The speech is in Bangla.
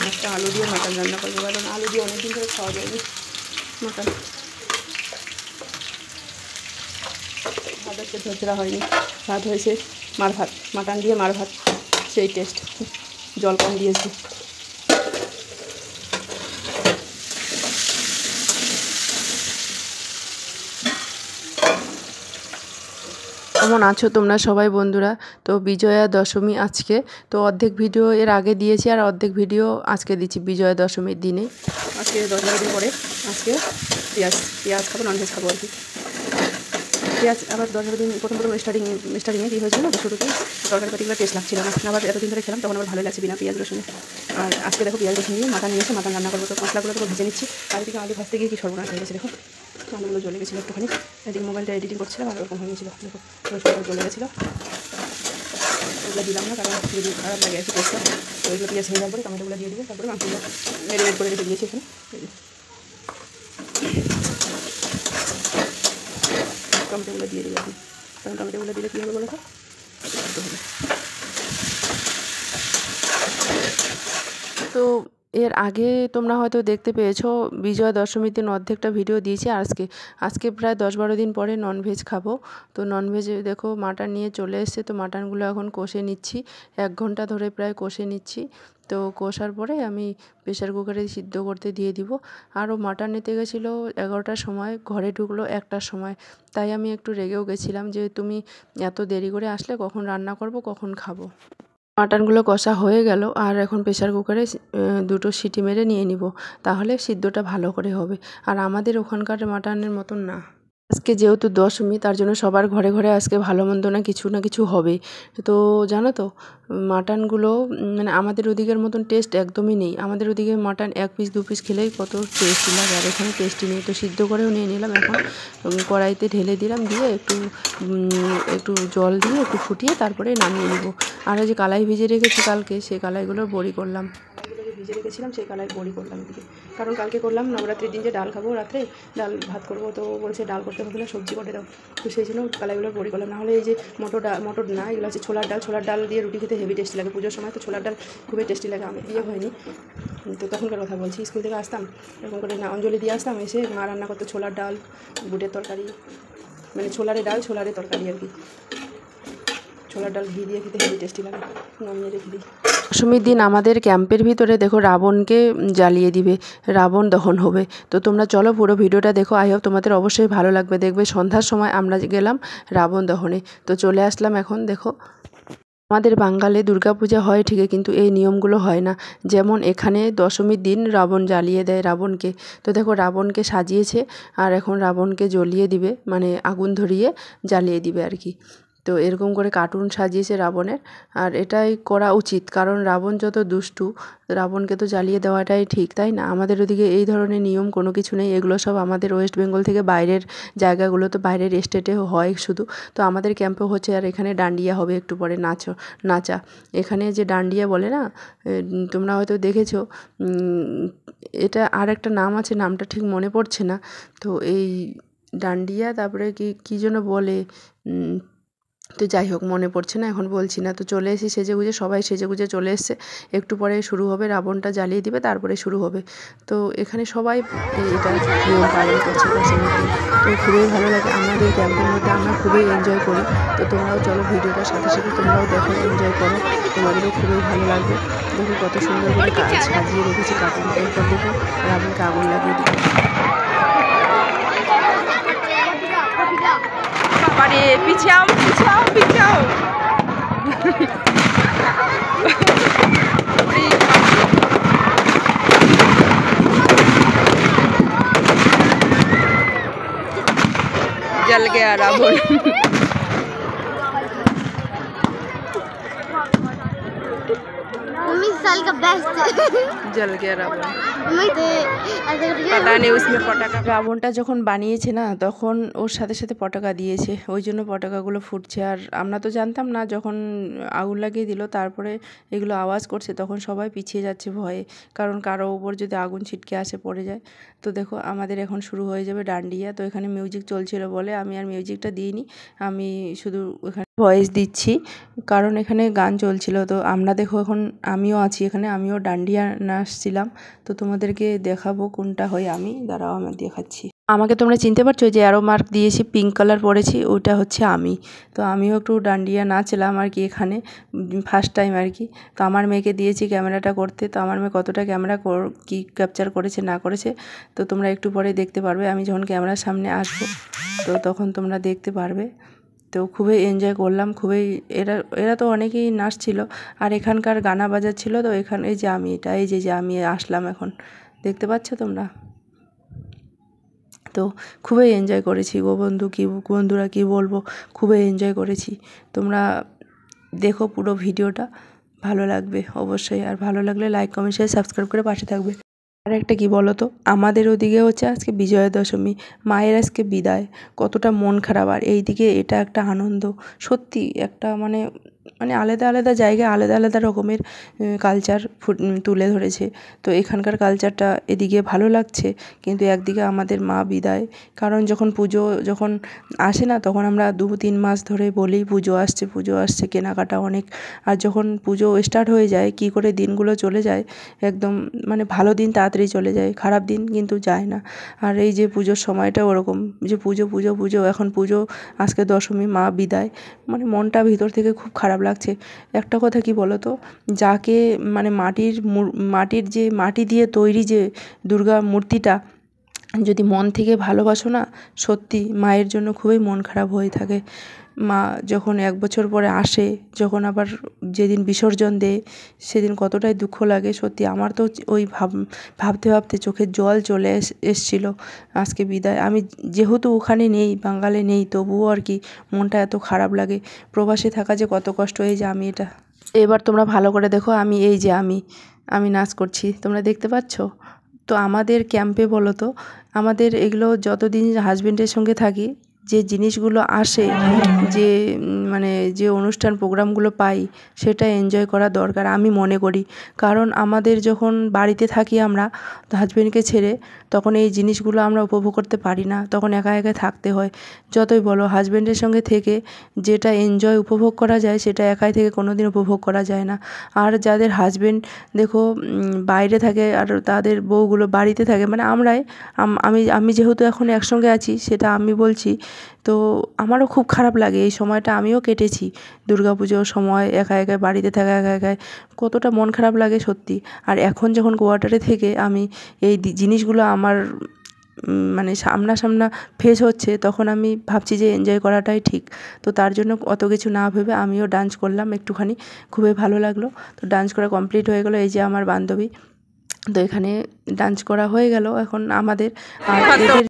একটা আলু দিয়ে মাটন রান্না করবো, কারণ আলু দিয়ে অনেকদিন ধরে খাওয়া যায়নি মাটন। ভাত হচ্ছে ঝরঝরা হয়নি, ভাত হয়েছে মার ভাত, মাটন দিয়ে মার ভাত, সেই টেস্ট। জল কম দিয়েছি। কেমন আছো তোমরা সবাই বন্ধুরা? তো বিজয়া দশমী আজকে, তো অর্ধেক ভিডিও এর আগে দিয়েছি আর অর্ধেক ভিডিও আজকে দিচ্ছি বিজয়া দশমীর দিনে। আজকে 10-12 দিন পরে আজকে পেঁয়াজ খাবো, ননভেজ খাবো আর কি। পেঁয়াজ আবার 10-12 দিন প্রথম স্টার্টিংয়ে কী হয়েছিল না, শুরুতে তরকারি পাতিগুলো টেস্ট লাগছিল না, আবার এতদিন ধরে খেলাম তখন আবার ভালো লাগছে বিনা পেঁয়াজ রসুনে। আর আজকে দেখো পেঁয়াজ রসুন দিয়ে মাটন নিয়েছে, মাটন রান্না করবো। তো মশলাগুলো তো ভেজে নিচ্ছি, আর এদিকে আলু ভাজতে গিয়ে কি সর্বনাশ হয়ে গেছে দেখো, আলুগুলো জ্বলে গেছিলো একটুখানি। এদিকে মোবাইলটা এডিটিং করছিলাম আর ওরকম হয়ে গেছিলো, দেখো রসুনটা জ্বলে গেছিলো। ওগুলো দিলাম না, কারণ যদি খারাপ লাগে আর কি টেস্টটা। তো ওইগুলো পেঁয়াজ হয়ে যাওয়ার পরে টমেটোগুলো দিয়ে দেবো, তারপরে মাংসগুলো ম্যারিনেট করে রেখে দিয়েছি এখানে। টমেটোগুলো দিয়ে দেবো এখন, কারণ টমেটোগুলো দিলে কী হবে বলো তো, তো এর আগে তোমরা হয়তো দেখতে পেয়েছো বিজয়া দশমীর দিন অর্ধেকটা ভিডিও দিয়েছি। আজকে প্রায় 10-12 দিন পরে ননভেজ খাবো। তো ননভেজে দেখো মাটন নিয়ে চলে এসছে, তো মাটনগুলো এখন কষে নিচ্ছি, 1 ঘন্টা ধরে প্রায় কষে নিচ্ছি। তো কষার পরে আমি প্রেশার কুকারে সিদ্ধ করতে দিয়ে দিব। আরও মাটন নিতে গেছিলো 11টার সময়, ঘরে ঢুকলো 1টার সময়। তাই আমি একটু রেগেও গেছিলাম যে তুমি এত দেরি করে আসলে, কখন রান্না করব, কখন খাবো। মাটনগুলো কষা হয়ে গেল, আর এখন প্রেশার কুকারে 2টো সিটি মেরে নিয়ে নিব, তাহলে সিদ্ধটা ভালো করে হবে। আর আমাদের ওখানকার মাটনের মতন না। আজকে যেহেতু দশমী, তার জন্য সবার ঘরে ঘরে আজকে ভালো মন্দ না কিছু হবে। তো জানো তো মাটনগুলো মানে আমাদের ওদিকের মতন টেস্ট একদমই নেই। আমাদের ওদিকে মাটন 1 পিস 2 পিস খেলেই কত টেস্টি লাগে, আর এখানে টেস্টি নেই। তো সিদ্ধ করেও নিয়ে নিলাম, এখন কড়াইতে ঢেলে দিলাম, দিয়ে একটু জল দিয়ে একটু ফুটিয়ে তারপরে নামিয়ে নেব। আর ওই যে কালাই ভিজে রেখেছি কালকে, সেই কালাইগুলোর বড়ি করলাম। ভিজে রেখেছিলাম সেই কালাই বড়ি করলাম এদিকে, কারণ কালকে করলাম নবরাত্রির দিন যে ডাল খাবো, রাত্রে ডাল ভাত করবো, তো বলছে ডাল করতে হবে না, সবজি করে দাও। তো সেই জন্য কালাইগুলোর বড়ি করলাম। নাহলে এই যে মটর না, এগুলো হচ্ছে ছোলার ডাল দিয়ে রুটি খেতে হেভি টেস্টি লাগে। পুজোর সময় তো ছোলার ডাল খুবই টেস্টি লাগে। আমি বিয়ে হয়নি তো তখনকার কথা বলছি, স্কুল থেকে আসতাম এরকম করে না অঞ্জলি দিয়ে আসতাম, এসে মা রান্না করতো ছোলার ডাল, বুটের তরকারি, মানে ছোলারে ডাল ছোলারে তরকারি আর কি। ছোলার ডাল ঘি দিয়ে খেতে হেভি টেস্টি লাগে। নামিয়ে রেখে দিই। দশমীর দিন আমাদের ক্যাম্পের ভিতরে দেখো রাবণকে জ্বালিয়ে দিবে, রাবণ দহন হবে। তো তোমরা চলো পুরো ভিডিওটা দেখো, আই হোপ তোমাদের অবশ্যই ভালো লাগবে। দেখবে সন্ধ্যার সময় আমরা গেলাম রাবণ দহনে। তো চলে আসলাম এখন। দেখো আমাদের বাঙালি দুর্গাপূজা হয় ঠিকই, কিন্তু এই নিয়মগুলো হয় না। যেমন এখানে দশমীর দিন রাবণ জ্বালিয়ে দেয় রাবণকে। তো দেখো রাবণকে সাজিয়েছে, আর এখন রাবণকে জ্বলিয়ে দিবে, মানে আগুন ধরিয়ে জ্বালিয়ে দিবে আর কি। তো এরকম করে কার্টুন সাজিয়েছে রাবণের, আর এটাই করা উচিত, কারণ রাবণ যত দুষ্টু, রাবণকে তো জ্বালিয়ে দেওয়াটাই ঠিক, তাই না? আমাদের ওদিকে এই ধরনের নিয়ম কোনো কিছু নেই, এগুলো সব আমাদের ওয়েস্ট বেঙ্গল থেকে বাইরের জায়গাগুলো, তো বাইরের স্টেটে হয় শুধু। তো আমাদের ক্যাম্পে হচ্ছে, আর এখানে ডান্ডিয়া হবে একটু পরে, নাচা। এখানে যে ডান্ডিয়া বলে না, তোমরা হয়তো দেখেছো, এটা আর একটা নাম আছে, নামটা ঠিক মনে পড়ছে না। তো এই ডান্ডিয়া, তারপরে কী যেন বলে, তো যাই হোক মনে পড়ছে না, এখন বলছি না। তো চলে এসেছি সেজেগুজে, সবাই সেজেগুজে চলে এসছে। একটু পরে শুরু হবে, রাবণটা জ্বালিয়ে দিবে, তারপরে শুরু হবে। তো এখানে সবাই এটা নিয়ম পালন করছে দশমীর দিন। তো খুবই ভালো লাগে, আমাদের ক্যাম্পের মধ্যে আমরা খুবই এনজয় করি। তো তোমরাও চলো ভিডিওটার সাথে সাথে তোমরাও দেখো, এনজয় করো, তোমাদেরও খুবই ভালো লাগবে। দেখো কত সুন্দর করে সাজিয়ে রেখেছি কার্টুন। এরপর দেখো রাবণকে আগুন লাগিয়ে দিবে। अरे पीछे आओ पीछे आओ पीछे आओ जल गया रावण। 19 साल का जल गया रावण पता नहीं उसमें पटाखा রাবণটা যখন বানিয়েছে না তখন ওর সাথে সাথে পটাকা দিয়েছে, ওই জন্য পটাকাগুলো ফুটছে। আর আমরা তো জানতাম না, যখন আগুন লাগিয়ে দিল তারপরে এগুলো আওয়াজ করছে তখন সবাই পিছিয়ে যাচ্ছে ভয়ে, কারণ কারো ওপর যদি আগুন ছিটকে আসে পড়ে যায়। তো দেখো আমাদের এখন শুরু হয়ে যাবে ডান্ডিয়া। তো এখানে মিউজিক চলছিল বলে আমি আর মিউজিকটা দিইনি, আমি শুধু এখানে ভয়েস দিচ্ছি, কারণ এখানে গান চলছিল। তো আমরা দেখো এখন আমিও আছি এখানে, আমিও ডান্ডিয়া নাচছিলাম। তো তোমাদেরকে দেখাবো কোনটা হয় আমি, দাঁড়াও আমি দেখাচ্ছি। আমাকে তোমরা চিনতে পারছো, যে অ্যারো মার্ক দিয়েছি পিঙ্ক কালার পরেছি, ওইটা হচ্ছে আমি। তো আমিও একটু ডান্ডিয়া নাচলাম আর কি এখানে, ফার্স্ট টাইম আর কি। তো আমার মেয়েকে দিয়েছি ক্যামেরাটা করতে, তো আমার মেয়ে কতটা ক্যামেরা কি ক্যাপচার করেছে না করেছে তো তোমরা একটু পরে দেখতে পারবে। আমি যখন ক্যামেরার সামনে আসবো তো তখন তোমরা দেখতে পারবে। তো খুবই এনজয় করলাম, খুবই এরা তো অনেকেই নাচছিল আর এখানকার গানা বাজাচ্ছিল। তো এখানে এই যে আমি, এই যে আমি আসলাম এখন, দেখতে পাচ্ছ তোমরা। তো খুবই এনজয় করেছি গো বন্ধুরা কি বলবো, খুবই এনজয় করেছি। তোমরা দেখো পুরো ভিডিওটা, ভালো লাগবে অবশ্যই। আর ভালো লাগলে লাইক কমেন্ট শেয়ার সাবস্ক্রাইব করে পাশে থাকবে। আর একটা কি বলো তো, আমাদের ওদিকে হচ্ছে আজকে বিজয়া দশমী, মায়ের আজকে বিদায়, কতটা মন খারাপ। আর এইদিকে এটা একটা আনন্দ, সত্যি একটা মানে আলাদা আলাদা জায়গায় আলাদা আলাদা রকমের কালচার তুলে ধরেছে। তো এখানকার কালচারটা এদিকে ভালো লাগছে, কিন্তু একদিকে আমাদের মা বিদায়। কারণ যখন পুজো যখন আসে না, তখন আমরা 2-3 মাস ধরে বলি পুজো আসছে, কেনাকাটা অনেক। আর যখন পুজো স্টার্ট হয়ে যায় কী করে দিনগুলো চলে যায়, একদম মানে ভালো দিন তাড়াতাড়ি চলে যায়, খারাপ দিন কিন্তু যায় না। আর এই যে পুজোর সময়টা ওরকম, যে পুজো এখন পুজো, আজকে দশমী, মা বিদায়, মানে মনটা ভিতর থেকে খুব খারাপ লাগছে। একটা কথা কি বলো তো, যাকে মানে মাটির যে মাটি দিয়ে তৈরি যে দুর্গা মূর্তিটা যদি মন থেকে ভালোবাসো না, সত্যি মায়ের জন্য খুবই মন খারাপ হয়ে থাকে। মা যখন 1 বছর পরে আসে, যখন আবার যেদিন বিসর্জন দেয় সেদিন কতটাই দুঃখ লাগে সত্যি। আমার তো ওই ভাবতে ভাবতে চোখের জল চলে এসছিল আজকে বিদায়। আমি যেহেতু ওখানে নেই, বাঙালি নেই, তবুও আর কি মনটা এত খারাপ লাগে। প্রবাসে থাকা যে কত কষ্ট। এই যে আমি এটা, এবার তোমরা ভালো করে দেখো, আমি এই যে আমি নাচ করছি, তোমরা দেখতে পাচ্ছ। তো আমাদের ক্যাম্পে বলো তো, আমাদের এগুলো যতদিন হাজবেন্ডের সঙ্গে থাকি, যে জিনিসগুলো আসে, যে মানে যে অনুষ্ঠান প্রোগ্রামগুলো পাই, সেটা এনজয় করা দরকার আমি মনে করি। কারণ আমাদের যখন বাড়িতে থাকি আমরা হাজবেন্ডকে ছেড়ে, তখন এই জিনিসগুলো আমরা উপভোগ করতে পারি না, তখন একা একা থাকতে হয়। যতই বলো হাজবেন্ডের সঙ্গে থেকে যেটা এনজয় উপভোগ করা যায়, সেটা একাই থেকে কোনো দিন উপভোগ করা যায় না। আর যাদের হাজবেন্ড দেখো বাইরে থাকে আর তাদের বউগুলো বাড়িতে থাকে, মানে আমি যেহেতু এখন একসঙ্গে আছি সেটা আমি বলছি। তো আমারও খুব খারাপ লাগে, এই সময়টা আমিও কেটেছি দুর্গাপুজোর সময় একা একা বাড়িতে থাকা, একা একাই কতটা মন খারাপ লাগে সত্যি। আর এখন যখন কোয়ার্টারে থেকে আমি এই জিনিসগুলো আমার মানে সামনা ফেস হচ্ছে, তখন আমি ভাবছি যে এনজয় করাটাই ঠিক। তো তার জন্য অত কিছু না ভেবে আমিও ডান্স করলাম একটুখানি, খুবই ভালো লাগলো। তো ডান্স করা কমপ্লিট হয়ে গেলো, এই যে আমার বান্ধবী। তো এখানে ডান্স করা হয়ে গেল এখন আমাদের। আর এদের